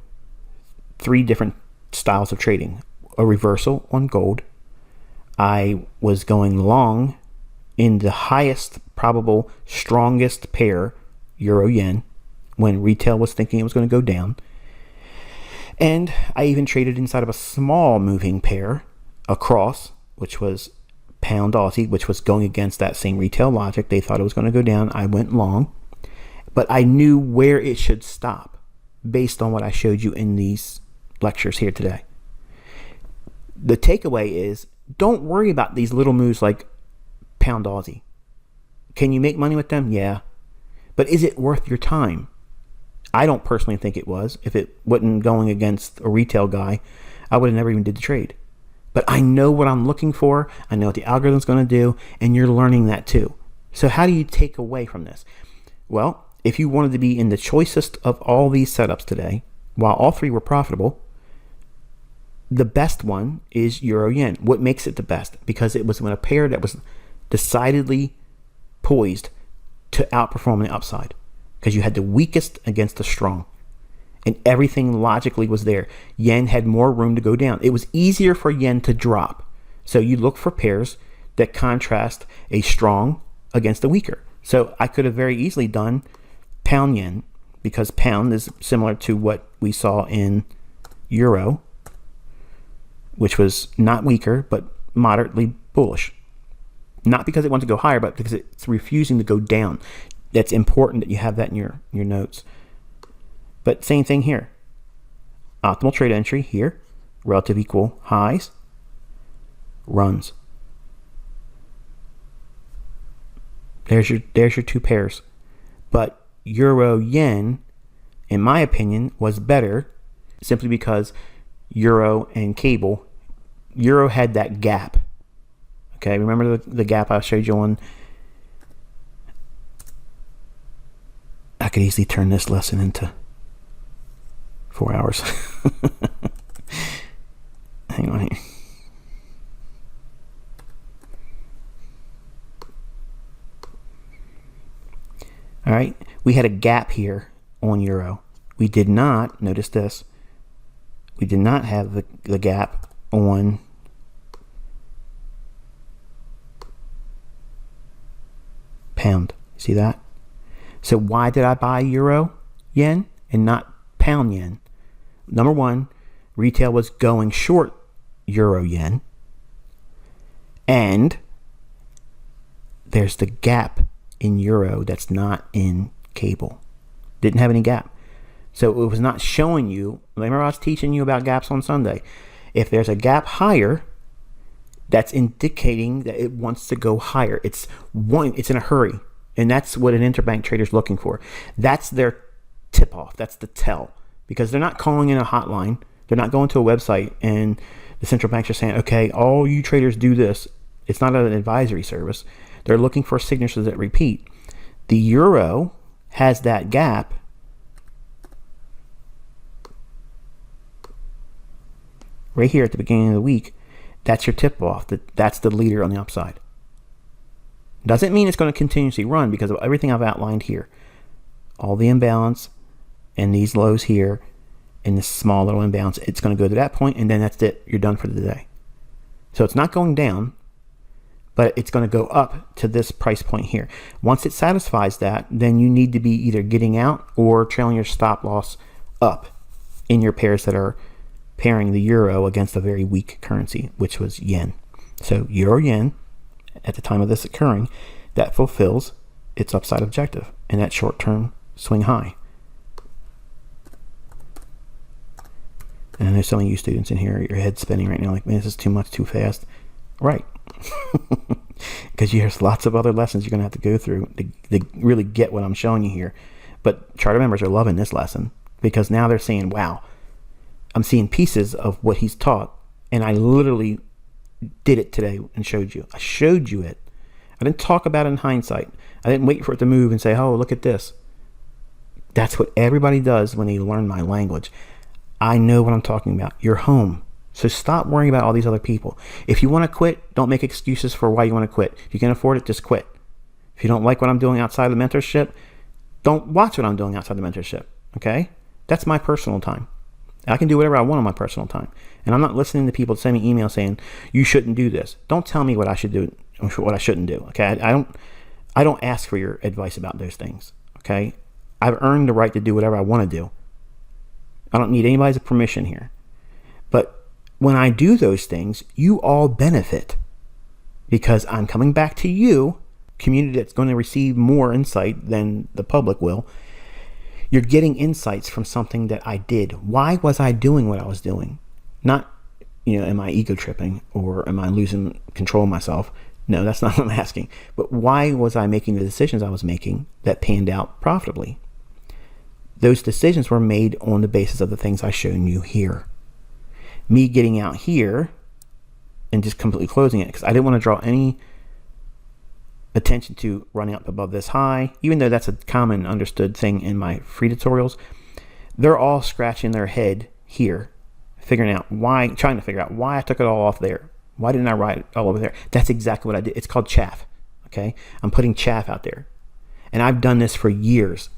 3 different styles of trading. A reversal on gold. I was going long in the highest probable strongest pair, euro yen, when retail was thinking it was going to go down. And I even traded inside of a small moving pair across, which was pound Aussie, which was going against that same retail logic. They thought it was going to go down. I went long, but I knew where it should stop based on what I showed you in these lectures here today. The takeaway is, don't worry about these little moves like pound Aussie. Can you make money with them? Yeah. But is it worth your time? I don't personally think it was. If it wasn't going against a retail guy, I would have never even did the trade. But I know what I'm looking for. I know what the algorithm's going to do, and you're learning that too. So how do you take away from this? Well, if you wanted to be in the choicest of all these setups today, while all 3 were profitable, the best one is euro yen. What makes it the best? Because it was when a pair that was decidedly poised to outperform the upside, because you had the weakest against the strong, and everything logically was there. Yen had more room to go down. It was easier for yen to drop. So you look for pairs that contrast a strong against a weaker. So I could have very easily done pound yen, because pound is similar to what we saw in euro, which was not weaker, but moderately bullish. Not because it wants to go higher, but because it's refusing to go down. That's important that you have that in your notes. But same thing here. optimal trade entry here, relative equal highs, runs. There's your two pairs. But euro yen, in my opinion, was better simply because euro and cable, euro had that gap. Okay, remember the gap I showed you on? I could easily turn this lesson into 4 hours. Hang on here. All right, we had a gap here on euro. We did not, notice this, we did not have the gap on pound. See that? So why did I buy euro yen and not pound yen? Number one, retail was going short euro yen, and there's the gap in euro that's not in cable. Didn't have any gap. So it was not showing you. Remember I was teaching you about gaps on Sunday. If there's a gap higher, that's indicating that it wants to go higher. It's in a hurry. And that's what an interbank trader is looking for. That's their tip off. That's the tell. Because they're not calling in a hotline. They're not going to a website and the central banks are saying, okay, all you traders do this. It's not an advisory service. They're looking for signatures that repeat. The euro has that gap. Right here at the beginning of the week. That's your tip off. That's the leader on the upside. Doesn't mean it's going to continuously run because of everything I've outlined here. All the imbalance and these lows here and this small little imbalance. It's going to go to that point and then that's it. You're done for the day. So it's not going down, but it's going to go up to this price point here. Once it satisfies that, then you need to be either getting out or trailing your stop loss up in your pairs that are pairing the euro against a very weak currency, which was yen. So euro yen, at the time of this occurring, that fulfills its upside objective and that short-term swing high. And I know some of you students in here, your head's spinning right now like, man, this is too much, too fast. Right. Because there's lots of other lessons you're going to have to go through to really get what I'm showing you here. But charter members are loving this lesson because now they're saying, wow, I'm seeing pieces of what he's taught, and I literally did it today and showed you. I showed you it. I didn't talk about it in hindsight. I didn't wait for it to move and say, oh, look at this. That's what everybody does when they learn my language. I know what I'm talking about. You're home. So stop worrying about all these other people. If you want to quit, don't make excuses for why you want to quit. If you can afford it, just quit. If you don't like what I'm doing outside the mentorship, don't watch what I'm doing outside the mentorship. Okay? That's my personal time. I can do whatever I want on my personal time. And I'm not listening to people send me emails saying, you shouldn't do this. Don't tell me what I should do or what I shouldn't do. Okay? I don't ask for your advice about those things. Okay? I've earned the right to do whatever I want to do. I don't need anybody's permission here. But when I do those things, you all benefit because I'm coming back to you, community that's going to receive more insight than the public will. You're getting insights from something that I did. Why was I doing what I was doing? Not, am I ego tripping or am I losing control of myself? No, that's not what I'm asking. But why was I making the decisions I was making that panned out profitably? Those decisions were made on the basis of the things I've shown you here. Me getting out here and just completely closing it because I didn't want to draw any attention to running up above this high, even though that's a common understood thing in my free tutorials. They're all scratching their head here, trying to figure out why I took it all off there. Why didn't I write it all over there? That's exactly what I did. It's called chaff. Okay. I'm putting chaff out there. And I've done this for years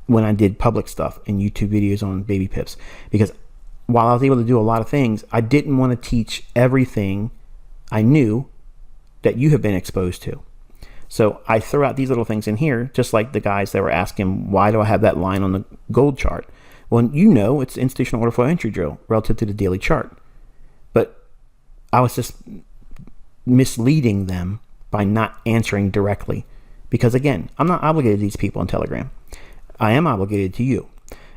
when I did public stuff and YouTube videos on baby pips, because while I was able to do a lot of things, I didn't want to teach everything I knew that you have been exposed to. So I throw out these little things in here, just like the guys that were asking, why do I have that line on the gold chart? Well, it's institutional order flow entry drill relative to the daily chart. But I was just misleading them by not answering directly. Because again, I'm not obligated to these people on Telegram. I am obligated to you.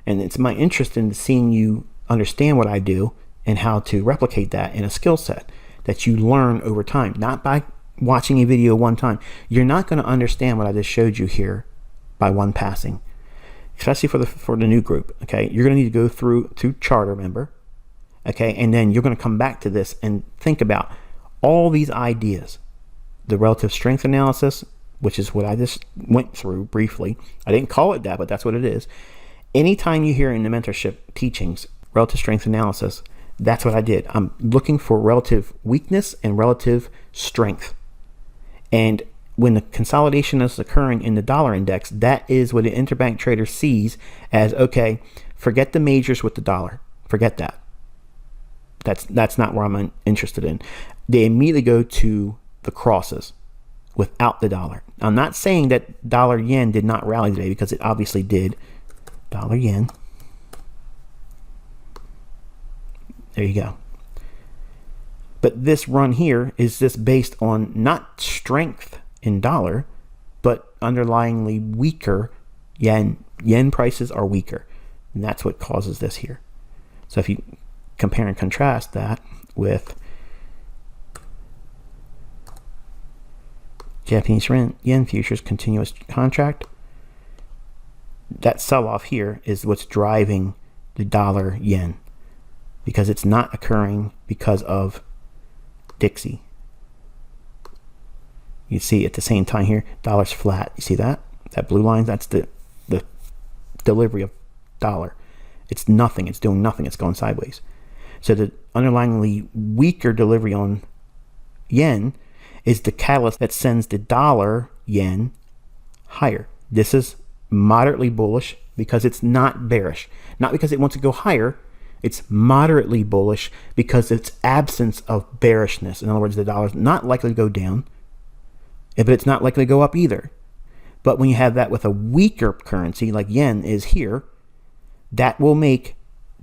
And it's my interest in seeing you understand what I do and how to replicate that in a skill set that you learn over time, not by watching a video one time. You're not going to understand what I just showed you here by one passing, especially for the new group. Okay, you're going to need to go through to charter member. Okay, and then you're going to come back to this and think about all these ideas. The relative strength analysis, which is what I just went through briefly. I didn't call it that, but that's what it is. Anytime you hear in the mentorship teachings relative strength analysis, that's what I did. I'm looking for relative weakness and relative strength. And when the consolidation is occurring in the dollar index, that is what an interbank trader sees as, okay, forget the majors with the dollar. Forget that. That's not where I'm interested in. They immediately go to the crosses without the dollar. I'm not saying that dollar yen did not rally today, because it obviously did. Dollar yen. There you go. But this run here is just based on not strength in dollar, but underlyingly weaker yen. Yen prices are weaker, and that's what causes this here. So if you compare and contrast that with Japanese yen futures continuous contract, that sell-off here is what's driving the dollar yen, because it's not occurring because of Dixie. You see at the same time here, dollar's flat. You see that? That blue line, that's the delivery of dollar. It's nothing. It's doing nothing. It's going sideways. So the underlyingly weaker delivery on yen is the catalyst that sends the dollar yen higher. This is moderately bullish because it's not bearish. Not because it wants to go higher. It's moderately bullish because it's absence of bearishness. In other words, the dollar's not likely to go down, but it's not likely to go up either. But when you have that with a weaker currency like yen is here, that will make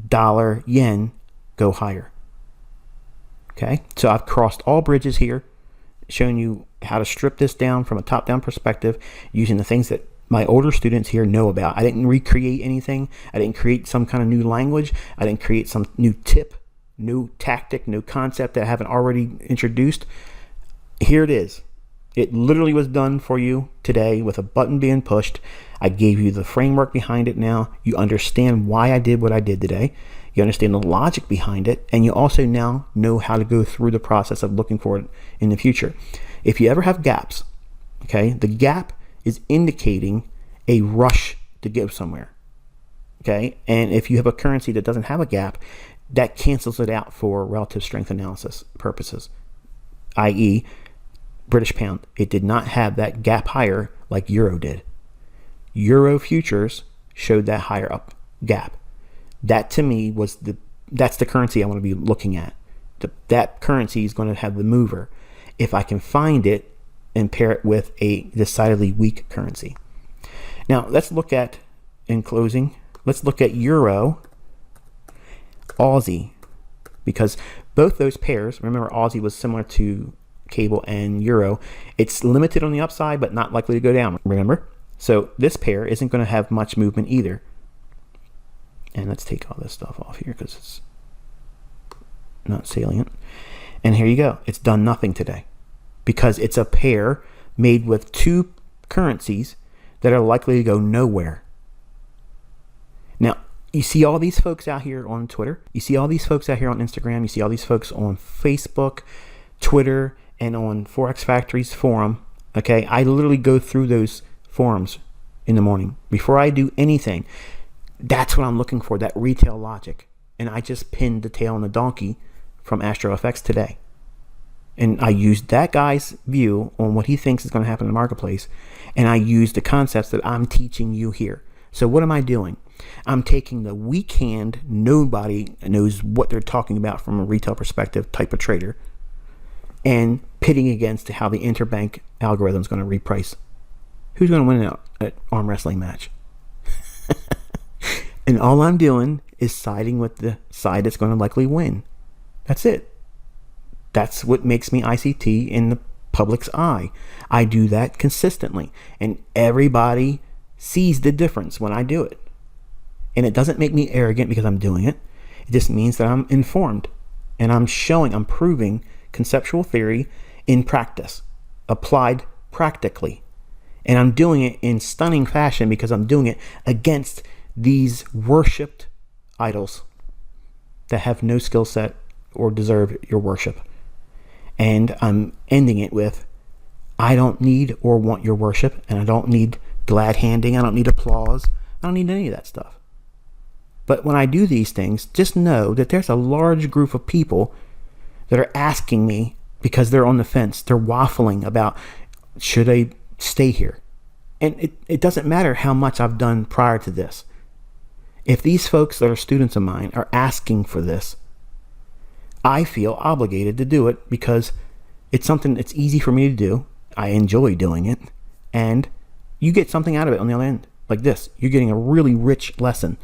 dollar yen go higher. Okay, so I've crossed all bridges here, showing you how to strip this down from a top-down perspective using the things that my older students here know about. I didn't recreate anything. I didn't create some kind of new language. I didn't create some new tip, new tactic, new concept that I haven't already introduced. Here it is. It literally was done for you today with a button being pushed. I gave you the framework behind it now. You understand why I did what I did today. You understand the logic behind it. And you also now know how to go through the process of looking for it in the future. If you ever have gaps, okay, the gap is indicating a rush to go somewhere. Okay, and if you have a currency that doesn't have a gap, that cancels it out for relative strength analysis purposes, i.e. British pound. It did not have that gap higher like euro did. Euro futures showed that higher up gap. That to me was that's the currency I want to be looking at. That currency is going to have the mover. If I can find it and pair it with a decidedly weak currency. Now let's look at, in closing, let's look at euro, Aussie, because both those pairs, remember Aussie was similar to cable and euro, it's limited on the upside but not likely to go down, remember? So this pair isn't going to have much movement either. And let's take all this stuff off here because it's not salient. And here you go. It's done nothing today because it's a pair made with two currencies that are likely to go nowhere. Now, you see all these folks out here on Twitter. You see all these folks out here on Instagram. You see all these folks on Facebook, Twitter, and on Forex Factory's forum. Okay, I literally go through those forums in the morning before I do anything. That's what I'm looking for, that retail logic. And I just pinned the tail on the donkey from AstroFX today. And I used that guy's view on what he thinks is going to happen in the marketplace. And I used the concepts that I'm teaching you here. So what am I doing? I'm taking the weak hand, nobody knows what they're talking about from a retail perspective type of trader, and pitting against how the interbank algorithm is going to reprice. Who's going to win an arm wrestling match? And all I'm doing is siding with the side that's going to likely win. That's it. That's what makes me ICT in the public's eye. I do that consistently. And everybody sees the difference when I do it. And it doesn't make me arrogant because I'm doing it. It just means that I'm informed and I'm proving conceptual theory in practice, applied practically. And I'm doing it in stunning fashion because I'm doing it against these worshipped idols that have no skill set or deserve your worship. And I'm ending it with, I don't need or want your worship, and I don't need glad handing, I don't need applause, I don't need any of that stuff. But when I do these things, just know that there's a large group of people that are asking me because they're on the fence. They're waffling about, should I stay here? And it doesn't matter how much I've done prior to this. If these folks that are students of mine are asking for this, I feel obligated to do it because it's something that's easy for me to do. I enjoy doing it. And you get something out of it on the other end. Like this, you're getting a really rich lesson.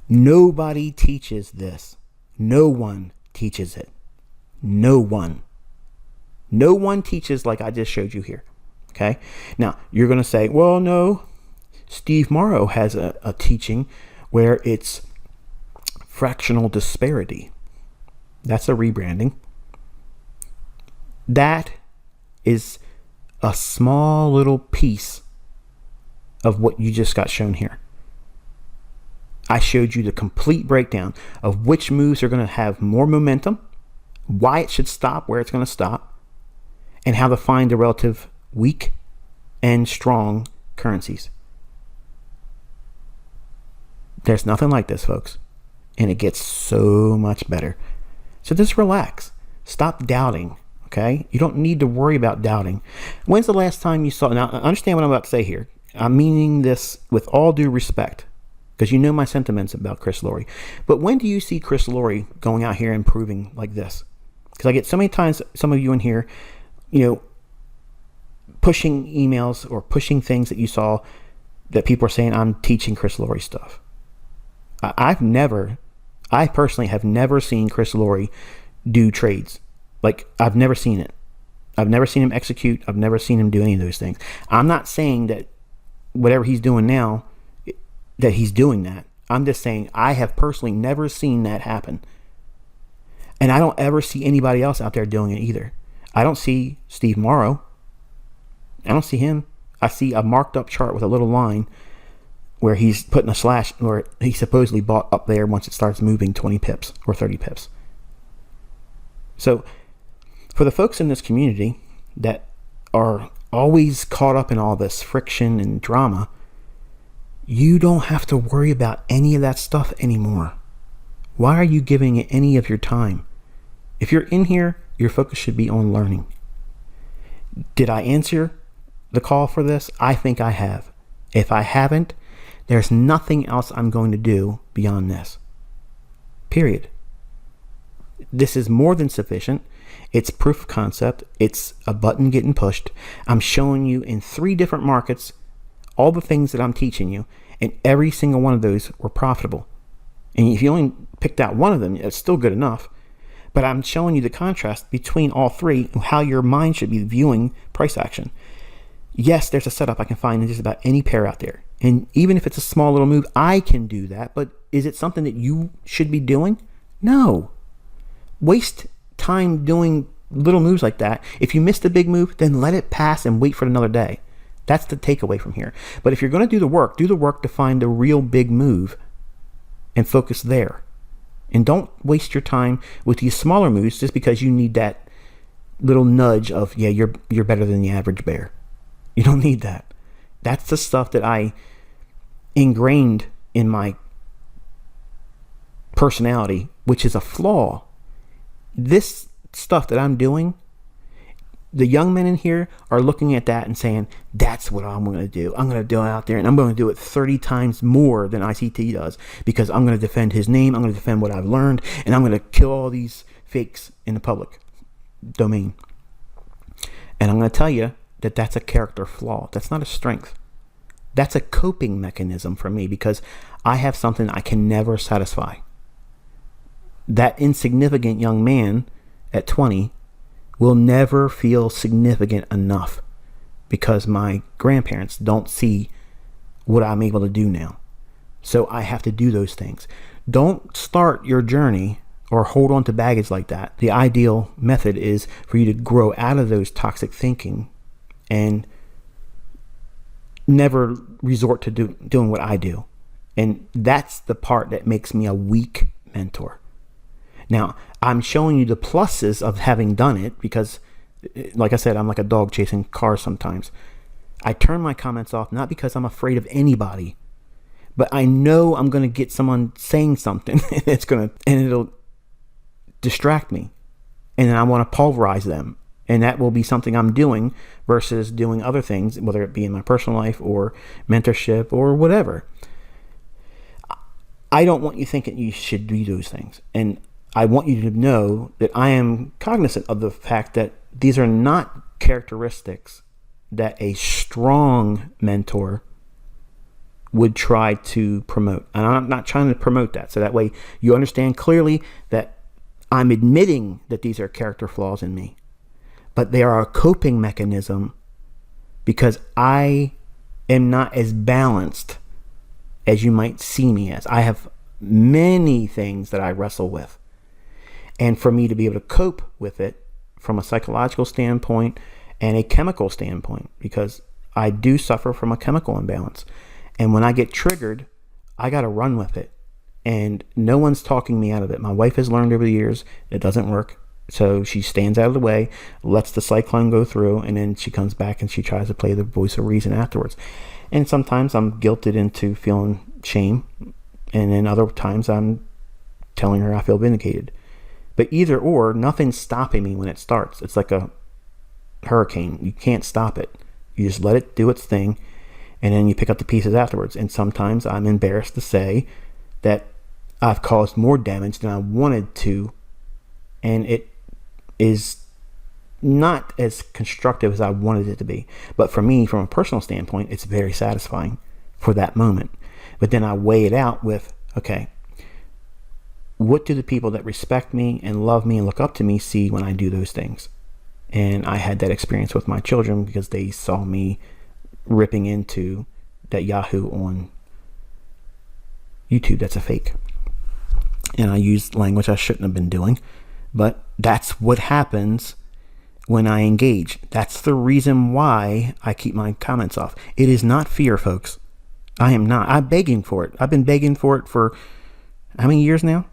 Nobody teaches this. No one teaches it. No one. No one teaches like I just showed you here. Okay? Now, you're going to say, well, no, Steve Morrow has a teaching where it's fractional disparity. That's a rebranding. That is a small little piece of what you just got shown here. I showed you the complete breakdown of which moves are going to have more momentum, why it should stop, where it's going to stop, and how to find the relative weak and strong currencies. There's nothing like this, folks. And it gets so much better. So just relax. Stop doubting, okay? You don't need to worry about doubting. When's the last time you saw... Now, understand what I'm about to say here. I'm meaning this with all due respect, because you know my sentiments about Chris Laurie. But when do you see Chris Laurie going out here and proving like this? Because I get so many times, some of you in here, pushing emails or pushing things that you saw that people are saying I'm teaching Chris Laurie stuff. I personally have never seen Chris Laurie do trades. Like, I've never seen it. I've never seen him execute. I've never seen him do any of those things. I'm not saying that whatever he's doing now, that he's doing that. I'm just saying I have personally never seen that happen. And I don't ever see anybody else out there doing it either. I don't see Steve Morrow. I don't see him. I see a marked up chart with a little line where he's putting a slash, where he supposedly bought up there once it starts moving 20 pips or 30 pips. So for the folks in this community that are always caught up in all this friction and drama, you don't have to worry about any of that stuff anymore. Why are you giving it any of your time? If you're in here, your focus should be on learning. Did I answer the call for this? I think I have. If I haven't, there's nothing else I'm going to do beyond this. Period. This is more than sufficient. It's proof of concept. It's a button getting pushed. I'm showing you in 3 different markets all the things that I'm teaching you, and every single one of those were profitable. And if you only picked out one of them, it's still good enough. But I'm showing you the contrast between all 3 and how your mind should be viewing price action. Yes, there's a setup I can find in just about any pair out there. And even if it's a small little move, I can do that. But is it something that you should be doing? No. Waste time doing little moves like that. If you missed a big move, then let it pass and wait for another day. That's the takeaway from here. But if you're going to do the work to find the real big move and focus there. And don't waste your time with these smaller moves just because you need that little nudge of, yeah, you're better than the average bear. You don't need that. That's the stuff that I ingrained in my personality, which is a flaw. This stuff that I'm doing, the young men in here are looking at that and saying, that's what I'm going to do. I'm going to go out there and I'm going to do it 30 times more than ICT does, because I'm going to defend his name. I'm going to defend what I've learned, and I'm going to kill all these fakes in the public domain. And I'm going to tell you that that's a character flaw. That's not a strength. That's a coping mechanism for me, because I have something I can never satisfy. That insignificant young man at 20 will never feel significant enough because my grandparents don't see what I'm able to do now. So I have to do those things. Don't start your journey or hold on to baggage like that. The ideal method is for you to grow out of those toxic thinking and never resort to doing what I do. And that's the part that makes me a weak mentor. Now, I'm showing you the pluses of having done it because, like I said, I'm like a dog chasing cars sometimes. I turn my comments off not because I'm afraid of anybody, but I know I'm going to get someone saying something and it'll distract me. And then I want to pulverize them. And that will be something I'm doing versus doing other things, whether it be in my personal life or mentorship or whatever. I don't want you thinking you should do those things. And I want you to know that I am cognizant of the fact that these are not characteristics that a strong mentor would try to promote. And I'm not trying to promote that. So that way you understand clearly that I'm admitting that these are character flaws in me. But they are a coping mechanism because I am not as balanced as you might see me as. I have many things that I wrestle with. And for me to be able to cope with it from a psychological standpoint and a chemical standpoint, because I do suffer from a chemical imbalance. And when I get triggered, I got to run with it. And no one's talking me out of it. My wife has learned over the years it doesn't work. So she stands out of the way, lets the cyclone go through, and then she comes back and she tries to play the voice of reason afterwards. And sometimes I'm guilted into feeling shame. And then other times I'm telling her I feel vindicated. But either or, nothing's stopping me when it starts. It's like a hurricane. You can't stop it. You just let it do its thing, and then you pick up the pieces afterwards. And sometimes I'm embarrassed to say that I've caused more damage than I wanted to, and it is not as constructive as I wanted it to be. But for me, from a personal standpoint, it's very satisfying for that moment. But then I weigh it out with, okay, what do the people that respect me and love me and look up to me see when I do those things? And I had that experience with my children because they saw me ripping into that Yahoo on YouTube that's a fake. And I used language I shouldn't have been doing. But that's what happens when I engage. That's the reason why I keep my comments off. It is not fear, folks. I am not. I'm begging for it. I've been begging for it for how many years now?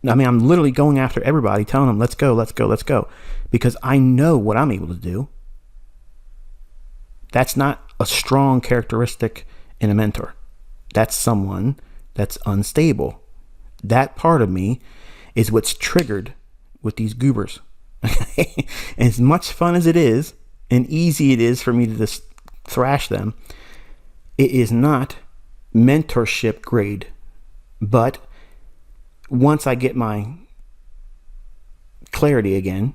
I mean, I'm literally going after everybody, telling them, let's go, let's go, let's go. Because I know what I'm able to do. That's not a strong characteristic in a mentor. That's someone that's unstable. That part of me is what's triggered with these goobers. And as much fun as it is, and easy it is for me to just thrash them, it is not mentorship grade. But once I get my clarity again,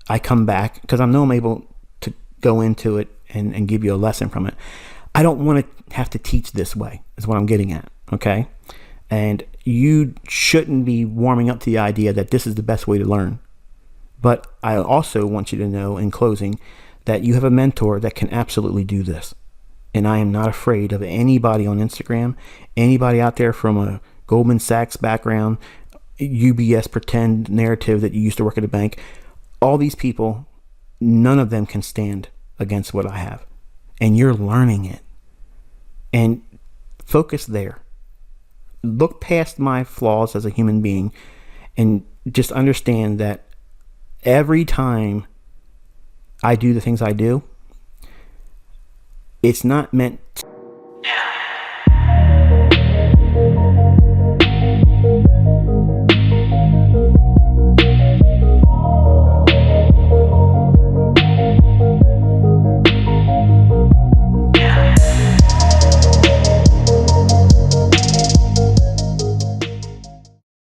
I come back because I know I'm able to go into it and give you a lesson from it. I don't want to have to teach this way, is what I'm getting at, okay? And you shouldn't be warming up to the idea that this is the best way to learn. But I also want you to know in closing that you have a mentor that can absolutely do this. And I am not afraid of anybody on Instagram, anybody out there from a Goldman Sachs background, UBS pretend narrative that you used to work at a bank. All these people, none of them can stand against what I have. And you're learning it. And focus there. Look past my flaws as a human being and just understand that every time I do the things I do, it's not meant